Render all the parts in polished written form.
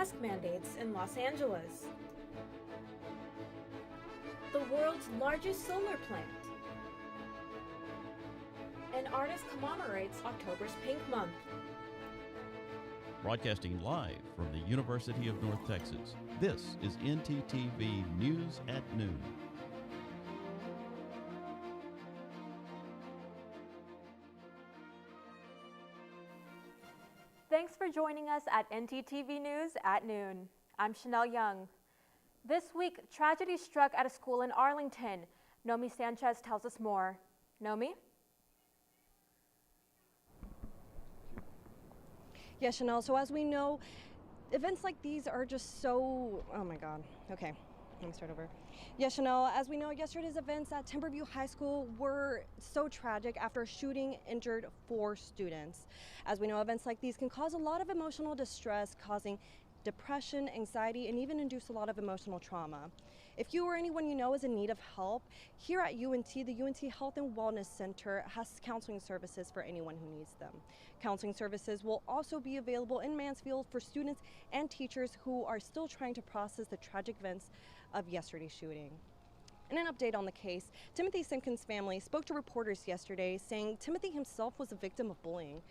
mask mandates in Los Angeles. The world's largest solar plant. An artist commemorates October's Pink Month. Broadcasting live from the University of North Texas, this is ntTV News at Noon. Thanks for joining us at ntTV News at Noon. I'm Chanel Young. This week, tragedy struck at a school in Arlington. Nomi Sanchez tells us more. Nomi? Yeah, Chanel, so as we know, events like these are just so, oh my God, okay, let me start over. Yeah, Chanel, as we know, yesterday's events at Timberview High School were so tragic after a shooting injured 4 students. As we know, events like these can cause a lot of emotional distress, causing depression, anxiety, and even induce a lot of emotional trauma. If you or anyone you know is in need of help, here at UNT, the UNT Health and Wellness Center has counseling services for anyone who needs them. Counseling services will also be available in Mansfield for students and teachers who are still trying to process the tragic events of yesterday's shooting. In an update on the case, Timothy Simpkins' family spoke to reporters yesterday saying Timothy himself was a victim of bullying.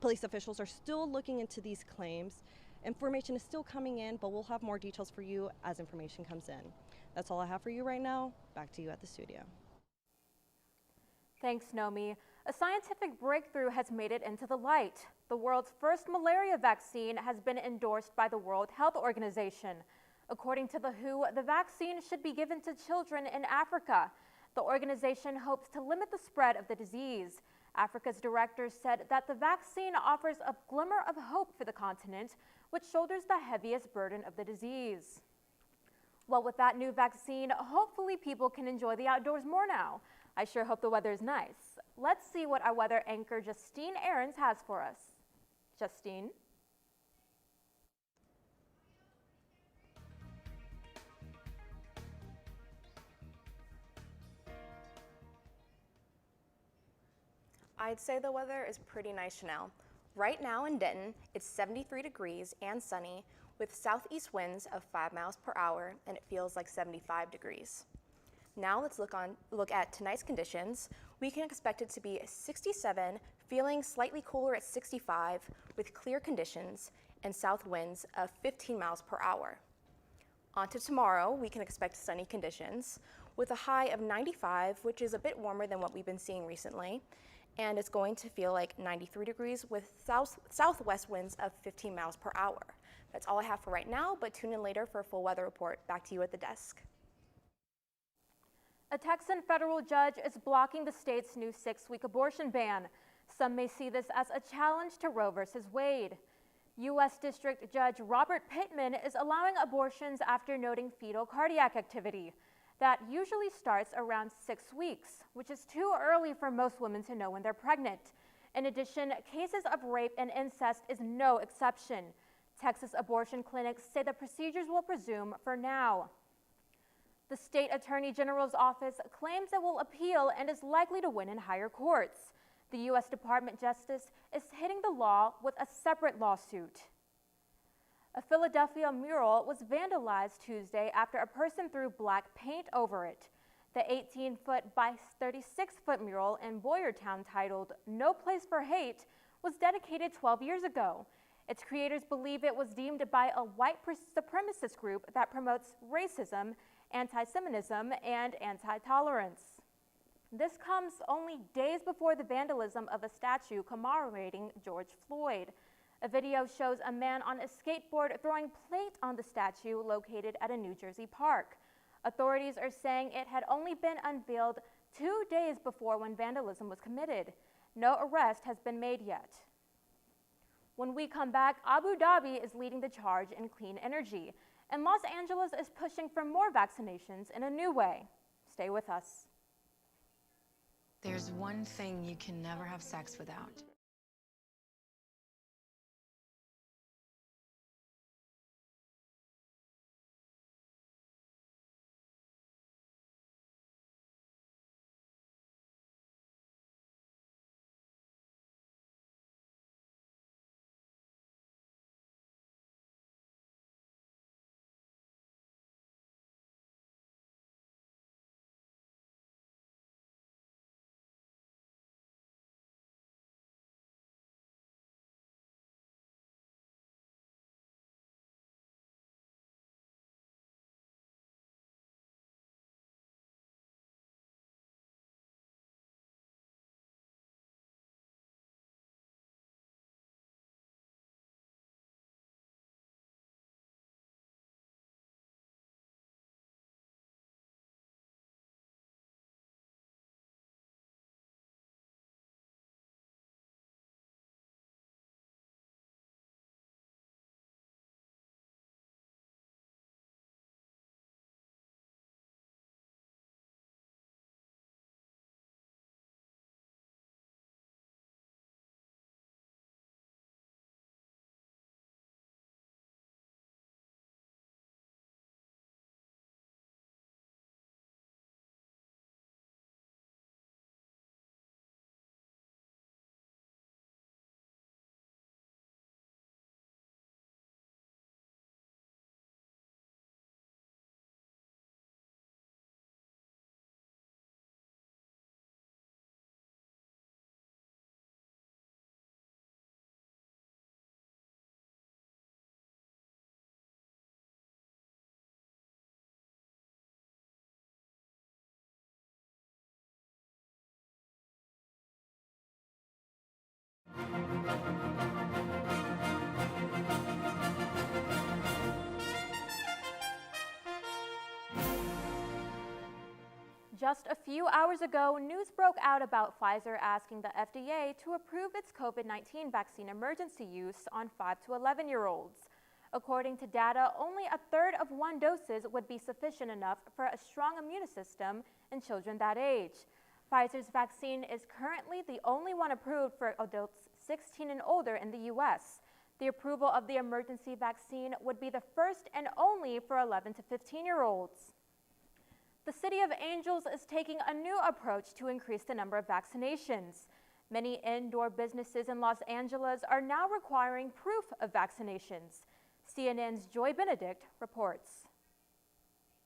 Police officials are still looking into these claims. Information is still coming in, but we'll have more details for you as information comes in. That's all I have for you right now. Back to you at the studio. Thanks, Nomi. A scientific breakthrough has made it into the light. The world's first malaria vaccine has been endorsed by the World Health Organization. According to the WHO, the vaccine should be given to children in Africa. The organization hopes to limit the spread of the disease. Africa's director said that the vaccine offers a glimmer of hope for the continent, which shoulders the heaviest burden of the disease. Well, with that new vaccine, hopefully people can enjoy the outdoors more now. I sure hope the weather is nice. Let's see what our weather anchor Justine Ahrens has for us. Justine? I'd say the weather is pretty nice, Chanel. Right now in Denton, it's 73 degrees and sunny with southeast winds of 5 miles per hour, and it feels like 75 degrees. Now let's look at tonight's conditions. We can expect it to be 67, feeling slightly cooler at 65 with clear conditions and south winds of 15 miles per hour. On to tomorrow, we can expect sunny conditions with a high of 95, which is a bit warmer than what we've been seeing recently. And it's going to feel like 93 degrees with southwest winds of 15 miles per hour. That's all I have for right now, but tune in later for a full weather report. Back to you at the desk. A Texan federal judge is blocking the state's new 6-week abortion ban. Some may see this as a challenge to Roe v. Wade. U.S. District Judge Robert Pittman is allowing abortions after noting fetal cardiac activity. That usually starts around 6 weeks, which is too early for most women to know when they're pregnant. In addition, cases of rape and incest is no exception. Texas abortion clinics say the procedures will resume for now. The state attorney general's office claims it will appeal and is likely to win in higher courts. The U.S. Department of Justice is hitting the law with a separate lawsuit. A Philadelphia mural was vandalized Tuesday after a person threw black paint over it. The 18-foot by 36-foot mural in Boyertown titled "No Place for Hate" was dedicated 12 years ago. Its creators believe it was deemed by a white supremacist group that promotes racism, anti-Semitism, and anti-tolerance. This comes only days before the vandalism of a statue commemorating George Floyd. A video shows a man on a skateboard throwing paint on the statue located at a New Jersey park. Authorities are saying it had only been unveiled 2 days before when vandalism was committed. No arrest has been made yet. When we come back, Abu Dhabi is leading the charge in clean energy, and Los Angeles is pushing for more vaccinations in a new way. Stay with us. There's one thing you can never have sex without. Just a few hours ago, news broke out about Pfizer asking the FDA to approve its COVID-19 vaccine emergency use on 5 to 11-year-olds. According to data, only a third of one doses would be sufficient enough for a strong immune system in children that age. Pfizer's vaccine is currently the only one approved for adults 16 and older in the U.S. The approval of the emergency vaccine would be the first and only for 11 to 15-year-olds. The City of Angels is taking a new approach to increase the number of vaccinations. Many indoor businesses in Los Angeles are now requiring proof of vaccinations. CNN's Joy Benedict reports.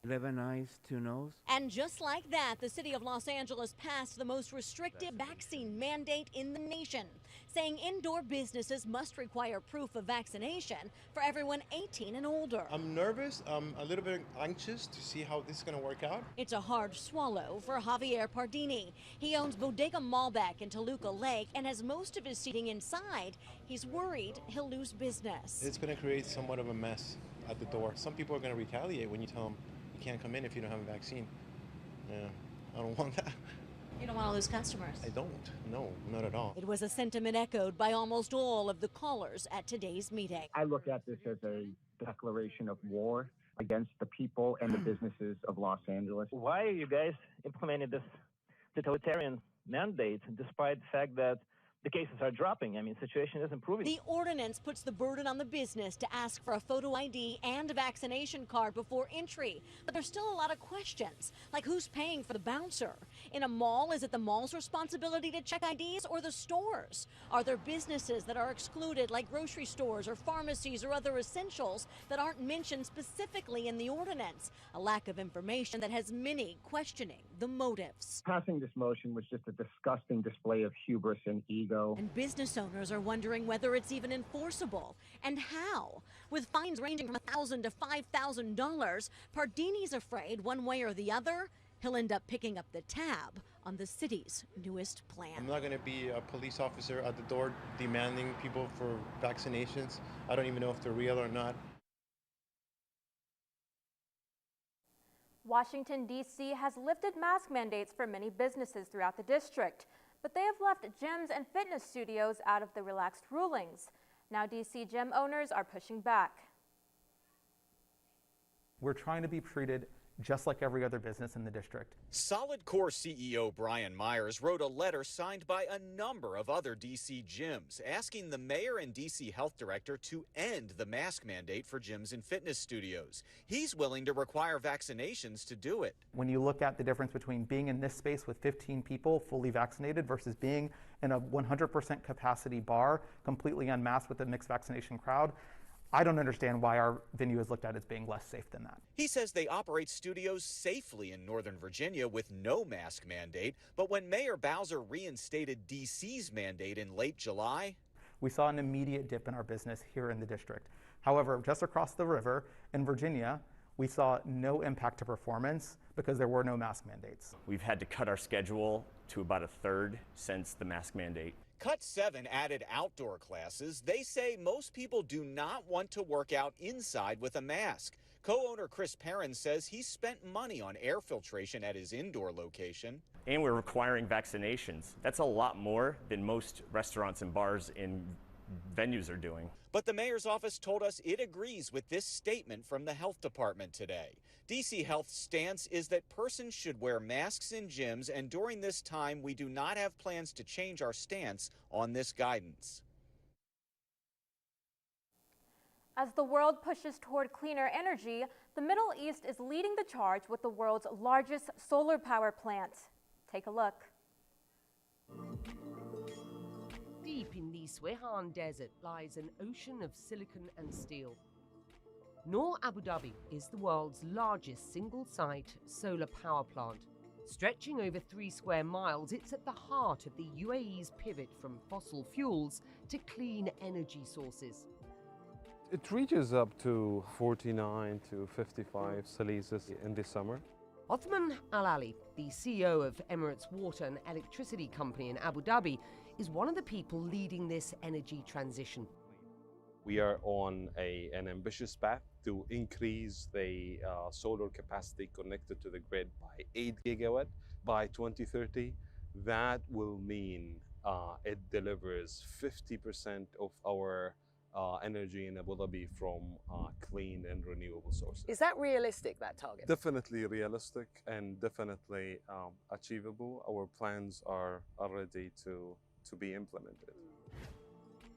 11 eyes, 2 nose. And just like that, the city of Los Angeles passed the most restrictive vaccine mandate in the nation, saying indoor businesses must require proof of vaccination for everyone 18 and older. I'm nervous. I'm a little bit anxious to see how this is going to work out. It's a hard swallow for Javier Pardini. He owns Bodega Malbec in Toluca Lake and has most of his seating inside. He's worried he'll lose business. It's going to create somewhat of a mess at the door. Some people are going to retaliate when you tell them you can't come in if you don't have a vaccine. Yeah, I don't want that. You don't want to lose customers. I don't. No, not at all. It was a sentiment echoed by almost all of the callers at today's meeting. I look at this as a declaration of war against the people and the businesses of Los Angeles. Why are you guys implementing this totalitarian mandate despite the fact that the cases are dropping? I mean, the situation is improving. The ordinance puts the burden on the business to ask for a photo ID and a vaccination card before entry. But there's still a lot of questions, like who's paying for the bouncer? In a mall, is it the mall's responsibility to check IDs or the stores? Are there businesses that are excluded, like grocery stores or pharmacies or other essentials that aren't mentioned specifically in the ordinance? A lack of information that has many questioning the motives. Passing this motion was just a disgusting display of hubris and ego. And business owners are wondering whether it's even enforceable and how. With fines ranging from $1,000 to $5,000, Pardini's afraid one way or the other, he'll end up picking up the tab on the city's newest plan. I'm not going to be a police officer at the door demanding people for vaccinations. I don't even know if they're real or not. Washington, D.C. has lifted mask mandates for many businesses throughout the district, but they have left gyms and fitness studios out of the relaxed rulings. Now D.C. gym owners are pushing back. We're trying to be treated just like every other business in the district. Solid Core CEO Brian Myers wrote a letter signed by a number of other D.C. gyms asking the mayor and D.C. health director to end the mask mandate for gyms and fitness studios. He's willing to require vaccinations to do it. When you look at the difference between being in this space with 15 people fully vaccinated versus being in a 100% capacity bar completely unmasked with a mixed vaccination crowd, I don't understand why our venue is looked at as being less safe than that. He says they operate studios safely in Northern Virginia with no mask mandate, but when Mayor Bowser reinstated D.C.'s mandate in late July, we saw an immediate dip in our business here in the district. However, just across the river in Virginia, we saw no impact to performance because there were no mask mandates. We've had to cut our schedule to about a third since the mask mandate. Cut 7 added outdoor classes. They say most people do not want to work out inside with a mask. Co-owner Chris Perrin says he spent money on air filtration at his indoor location. And we're requiring vaccinations. That's a lot more than most restaurants and bars in venues are doing. But the mayor's office told us it agrees with this statement from the health department today. DC Health's stance is that persons should wear masks in gyms, and during this time, we do not have plans to change our stance on this guidance. As the world pushes toward cleaner energy, the Middle East is leading the charge with the world's largest solar power plant. Take a look. Deep in the Swehan Desert lies an ocean of silicon and steel. Noor Abu Dhabi is the world's largest single-site solar power plant. Stretching over 3 square miles, it's at the heart of the UAE's pivot from fossil fuels to clean energy sources. It reaches up to 49 to 55 Celsius in the summer. Othman Al Ali, the CEO of Emirates Water and Electricity Company in Abu Dhabi, is one of the people leading this energy transition. We are on an ambitious path to increase the solar capacity connected to the grid by 8 gigawatt by 2030. That will mean it delivers 50% of our energy in Abu Dhabi from clean and renewable sources. Is that realistic, that target? Definitely realistic and definitely achievable. Our plans are ready to be implemented.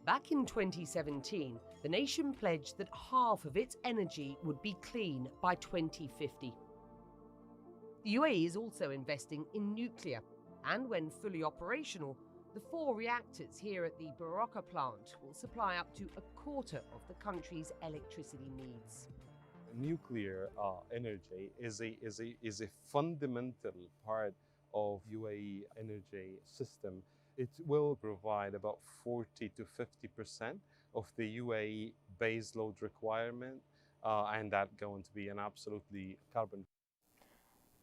Back in 2017, the nation pledged that half of its energy would be clean by 2050. The UAE is also investing in nuclear, and when fully operational, the 4 reactors here at the Baraka plant will supply up to a quarter of the country's electricity needs. Nuclear energy is a fundamental part of UAE energy system. It will provide about 40 to 50% of the UAE baseload requirement, and that's going to be an absolutely carbon.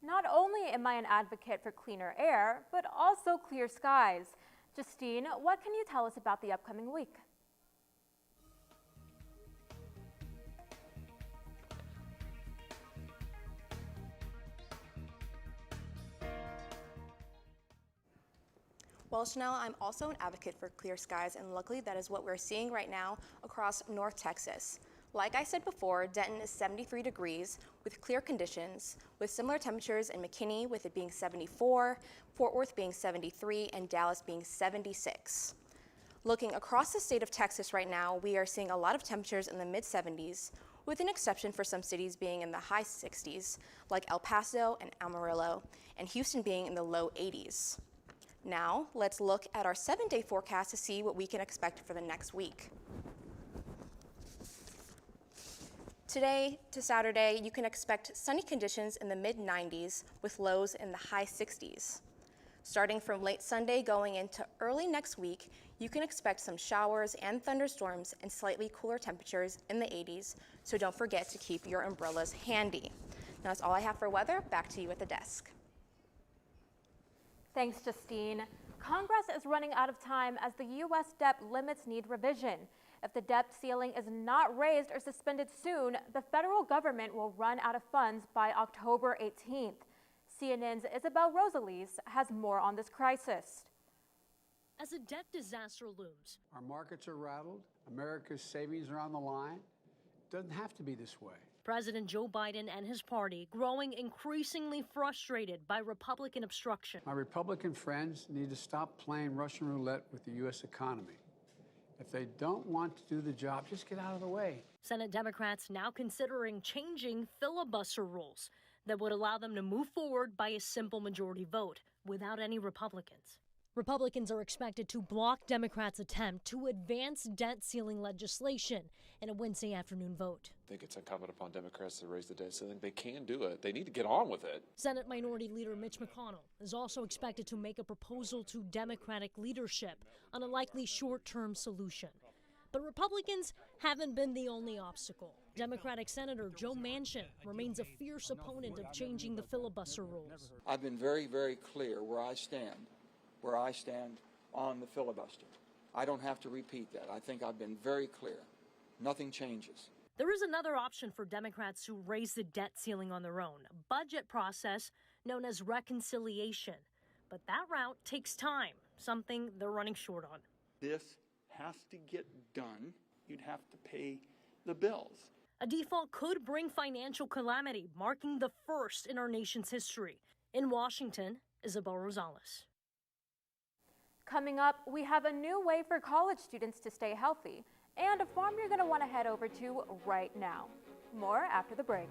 Not only am I an advocate for cleaner air, but also clear skies. Justine, what can you tell us about the upcoming week? Well, Chanel, I'm also an advocate for clear skies, and luckily that is what we're seeing right now across North Texas. Like I said before, Denton is 73 degrees with clear conditions, with similar temperatures in McKinney, with it being 74, Fort Worth being 73, and Dallas being 76. Looking across the state of Texas right now, we are seeing a lot of temperatures in the mid-70s, with an exception for some cities being in the high 60s, like El Paso and Amarillo, and Houston being in the low 80s. Now, let's look at our 7-day forecast to see what we can expect for the next week. Today to Saturday, you can expect sunny conditions in the mid-90s with lows in the high 60s. Starting from late Sunday going into early next week, you can expect some showers and thunderstorms and slightly cooler temperatures in the 80s, so don't forget to keep your umbrellas handy. Now that's all I have for weather. Back to you at the desk. Thanks, Justine. Congress is running out of time as the U.S. debt limits need revision. If the debt ceiling is not raised or suspended soon, the federal government will run out of funds by October 18th. CNN's Isabel Rosales has more on this crisis. As a debt disaster looms, our markets are rattled, America's savings are on the line. It doesn't have to be this way. President Joe Biden and his party growing increasingly frustrated by Republican obstruction. My Republican friends need to stop playing Russian roulette with the U.S. economy. If they don't want to do the job, just get out of the way. Senate Democrats now considering changing filibuster rules that would allow them to move forward by a simple majority vote without any Republicans. Republicans are expected to block Democrats' attempt to advance debt ceiling legislation in a Wednesday afternoon vote. I think it's incumbent upon Democrats to raise the debt ceiling. They can do it. They need to get on with it. Senate Minority Leader Mitch McConnell is also expected to make a proposal to Democratic leadership on a likely short-term solution. But Republicans haven't been the only obstacle. Democratic Senator Joe Manchin remains a fierce opponent of changing the filibuster rules. I've been very, very clear where I stand on the filibuster. I don't have to repeat that. I think I've been very clear. Nothing changes. There is another option for Democrats to raise the debt ceiling on their own, a budget process known as reconciliation. But that route takes time, something they're running short on. This has to get done. You'd have to pay the bills. A default could bring financial calamity, marking the first in our nation's history. In Washington, Isabel Rosales. Coming up, we have a new way for college students to stay healthy and a farm you're going to want to head over to right now. More after the break.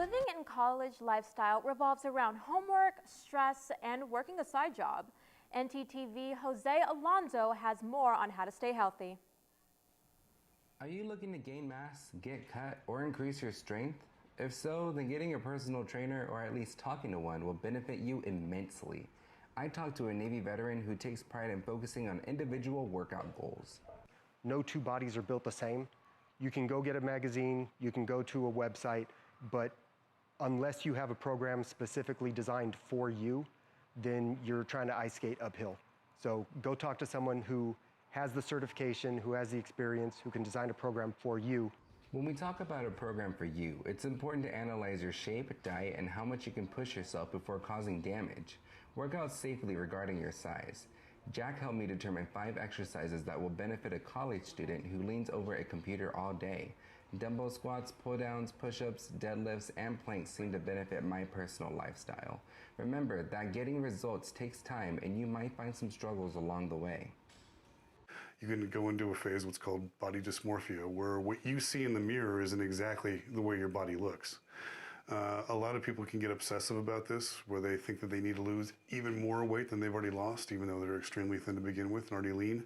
living in college lifestyle revolves around homework, stress, and working a side job. ntTV Jose Alonso has more on how to stay healthy. Are you looking to gain mass, get cut, or increase your strength? If so, then getting a personal trainer or at least talking to one will benefit you immensely. I talked to a Navy veteran who takes pride in focusing on individual workout goals. No two bodies are built the same. You can go get a magazine, you can go to a website, but unless you have a program specifically designed for you, then you're trying to ice skate uphill. So go talk to someone who has the certification, who has the experience, who can design a program for you. When we talk about a program for you, it's important to analyze your shape, diet, and how much you can push yourself before causing damage. Work out safely regarding your size. Jack helped me determine 5 exercises that will benefit a college student who leans over a computer all day. Dumbbell squats, pull-downs, push-ups, deadlifts, and planks seem to benefit my personal lifestyle. Remember that getting results takes time, and you might find some struggles along the way. You can go into a phase what's called body dysmorphia, where what you see in the mirror isn't exactly the way your body looks. A lot of people can get obsessive about this, where they think that they need to lose even more weight than they've already lost, even though they're extremely thin to begin with and already lean.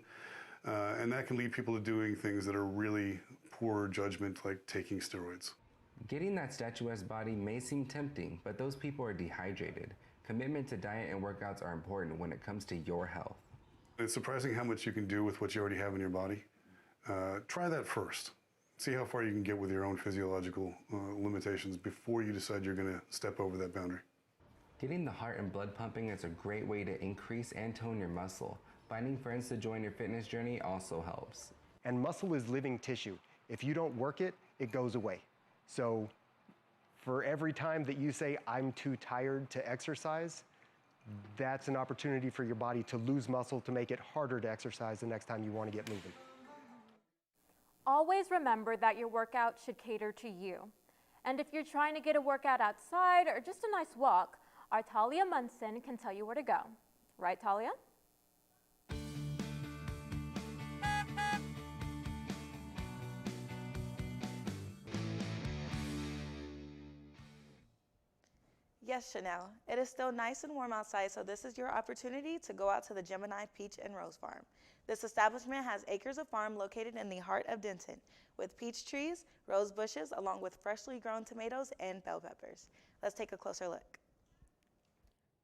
And that can lead people to doing things that are really poor judgment, like taking steroids. Getting that statuesque body may seem tempting, but those people are dehydrated. Commitment to diet and workouts are important when it comes to your health. It's surprising how much you can do with what you already have in your body. Try that first. See how far you can get with your own physiological limitations before you decide you're going to step over that boundary. Getting the heart and blood pumping is a great way to increase and tone your muscle. Finding friends to join your fitness journey also helps. And muscle is living tissue. If you don't work it, it goes away. So for every time that you say, I'm too tired to exercise, that's an opportunity for your body to lose muscle to make it harder to exercise the next time you want to get moving. Always remember that your workout should cater to you. And if you're trying to get a workout outside or just a nice walk, our Talia Munson can tell you where to go. Right, Talia? Yes, Chanel. It is still nice and warm outside, so this is your opportunity to go out to the Gemini Peach and Rose Farm. This establishment has acres of farm located in the heart of Denton, with peach trees, rose bushes, along with freshly grown tomatoes and bell peppers. Let's take a closer look.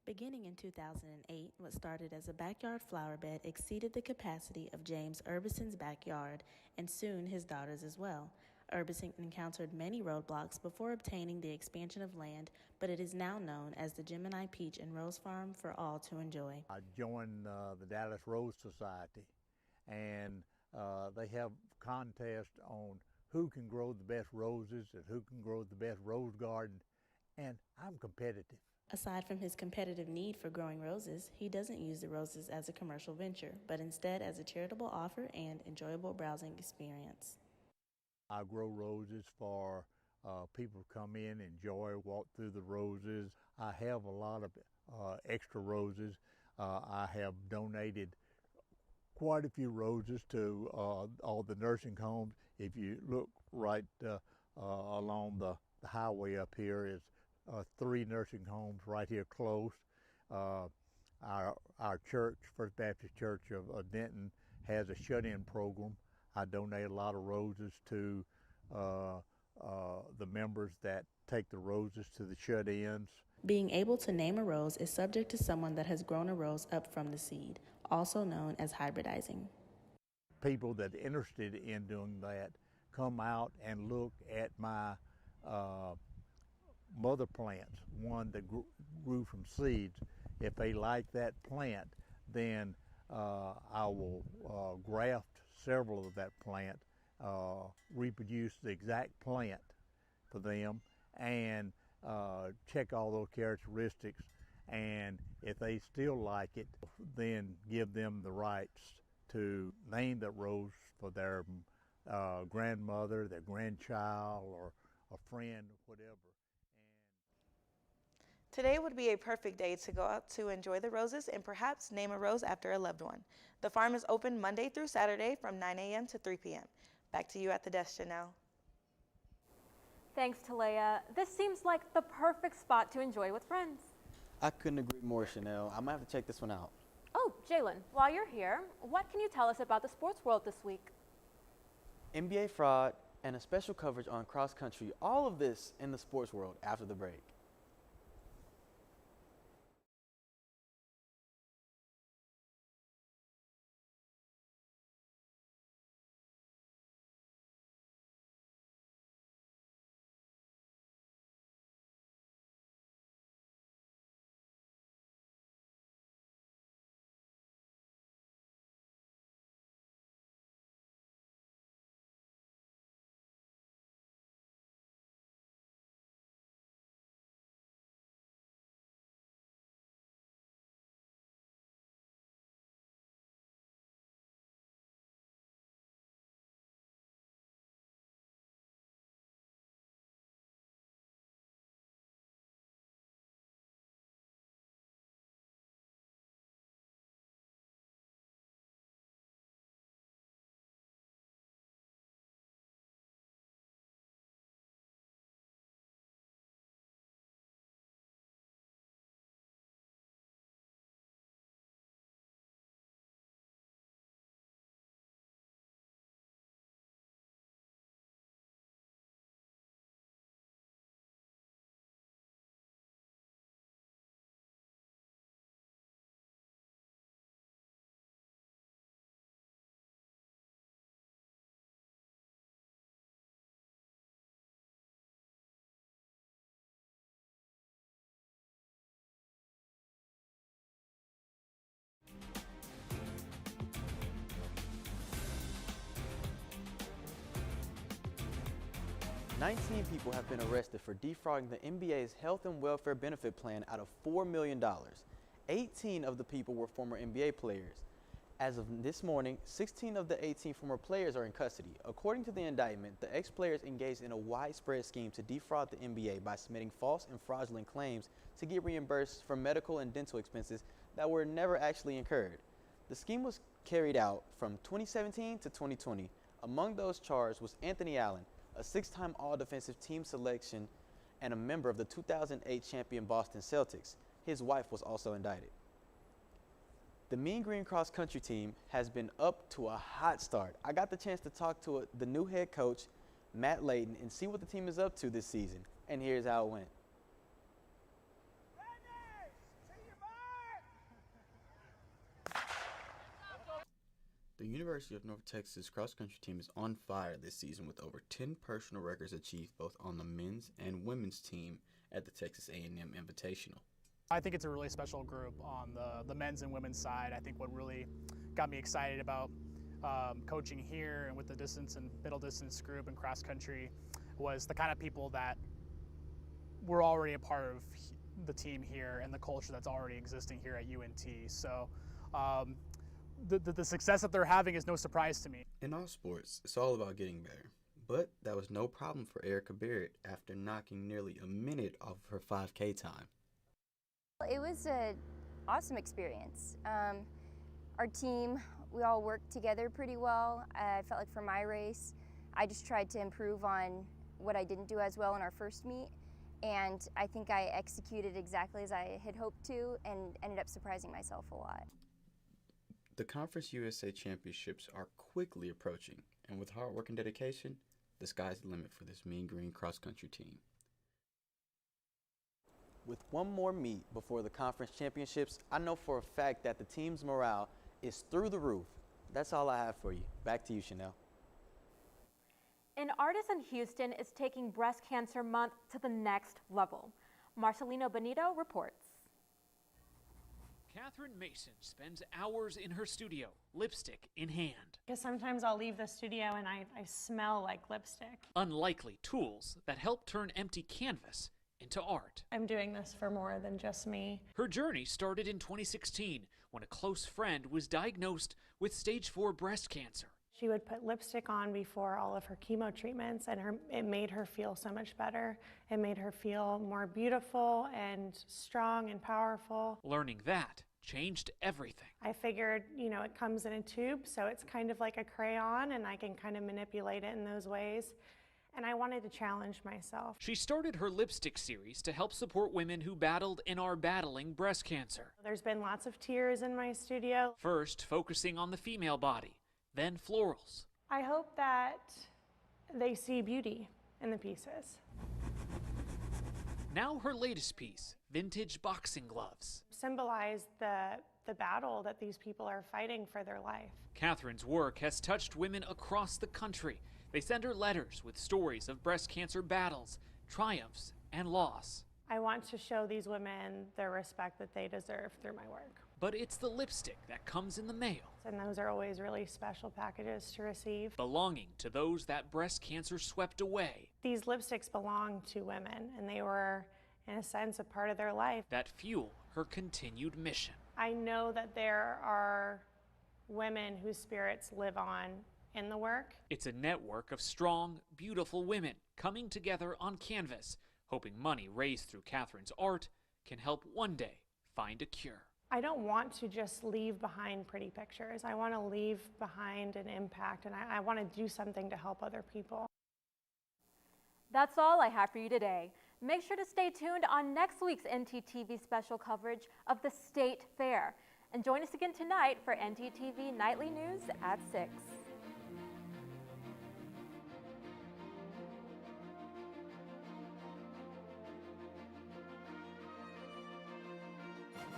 Beginning in 2008, what started as a backyard flower bed exceeded the capacity of James Urbison's backyard, and soon his daughter's as well. Urbison encountered many roadblocks before obtaining the expansion of land, but it is now known as the Gemini Peach and Rose Farm for all to enjoy. I joined the Dallas Rose Society, and they have contests on who can grow the best roses and who can grow the best rose garden, and I'm competitive. Aside from his competitive need for growing roses, he doesn't use the roses as a commercial venture, but instead as a charitable offer and enjoyable browsing experience. I grow roses for people to come in, enjoy, walk through the roses. I have a lot of extra roses. I have donated quite a few roses to all the nursing homes. If you look right along the highway up here, is 3 nursing homes right here close. Our church, First Baptist Church of Denton, has a shut-in program. I donate a lot of roses to the members that take the roses to the shut-ins. Being able to name a rose is subject to someone that has grown a rose up from the seed, also known as hybridizing. People that are interested in doing that come out and look at my mother plants, one that grew from seeds. If they like that plant, then I will graft several of that plant, reproduce the exact plant for them, and check all those characteristics. And if they still like it, then give them the rights to name that rose for their grandmother, their grandchild, or a friend, whatever. Today would be a perfect day to go out to enjoy the roses and perhaps name a rose after a loved one. The farm is open Monday through Saturday from 9 a.m. to 3 p.m. Back to you at the desk, Chanel. Thanks, Talea. This seems like the perfect spot to enjoy with friends. I couldn't agree more, Chanel. I might have to check this one out. Oh, Jalen, while you're here, what can you tell us about the sports world this week? NBA fraud and a special coverage on cross country, all of this in the sports world after the break. "19 people have been arrested for defrauding the NBA's health and welfare benefit plan out of $4 million. 18 of the people were former NBA players. As of this morning, 16 of the 18 former players are in custody. According to the indictment, the ex-players engaged in a widespread scheme to defraud the NBA by submitting false and fraudulent claims to get reimbursed for medical and dental expenses that were never actually incurred. The scheme was carried out from 2017 to 2020. Among those charged was Anthony Allen, a 6-time All-Defensive Team selection and a member of the 2008 champion Boston Celtics. His wife was also indicted. The Mean Green Cross Country team has been up to a hot start. I got the chance to talk to the new head coach, Matt Layton, and see what the team is up to this season. And here's how it went. The University of North Texas cross country team is on fire this season with over 10 personal records achieved both on the men's and women's team at the Texas A&M Invitational. I think it's a really special group on the men's and women's side. I think what really got me excited about coaching here and with the distance and middle distance group and cross country was the kind of people that were already a part of the team here and the culture that's already existing here at UNT. So the success that they're having is no surprise to me. In all sports, it's all about getting better. But that was no problem for Erica Barrett after knocking nearly a minute off of her 5K time. It was an awesome experience. Our team, we all worked together pretty well. I felt like for my race, I just tried to improve on what I didn't do as well in our first meet, and I think I executed exactly as I had hoped to and ended up surprising myself a lot. The Conference USA Championships are quickly approaching, and with hard work and dedication, the sky's the limit for this Mean Green cross-country team. With one more meet before the conference championships, I know for a fact that the team's morale is through the roof. That's all I have for you. Back to you, Chanel. An artist in Houston is taking Breast Cancer Month to the next level. Marcelino Benito reports. Catherine Mason spends hours in her studio, lipstick in hand. Because sometimes I'll leave the studio and I smell like lipstick. Unlikely tools that help turn empty canvas into art. I'm doing this for more than just me. Her journey started in 2016 when a close friend was diagnosed with stage 4 breast cancer. She would put lipstick on before all of her chemo treatments, and it made her feel so much better. It made her feel more beautiful and strong and powerful. Learning that changed everything. I figured, it comes in a tube, so it's kind of like a crayon, and I can kind of manipulate it in those ways. and I wanted to challenge myself. She started her lipstick series to help support women who battled and are battling breast cancer. There's been lots of tears in my studio. First, focusing on the female body, then florals. I hope that they see beauty in the pieces. Now her latest piece, vintage boxing gloves. Symbolize the battle that these people are fighting for their life. Catherine's work has touched women across the country. They send her letters with stories of breast cancer battles, triumphs, and loss. I want to show these women the respect that they deserve through my work. But it's the lipstick that comes in the mail. And those are always really special packages to receive. Belonging to those that breast cancer swept away. These lipsticks belong to women, and they were, in a sense, a part of their life. That fuel her continued mission. I know that there are women whose spirits live on in the work. It's a network of strong, beautiful women coming together on canvas, hoping money raised through Catherine's art can help one day find a cure. I don't want to just leave behind pretty pictures. I want to leave behind an impact, and I want to do something to help other people. That's all I have for you today. Make sure to stay tuned on next week's ntTV special coverage of the State Fair. And join us again tonight for ntTV Nightly News at 6.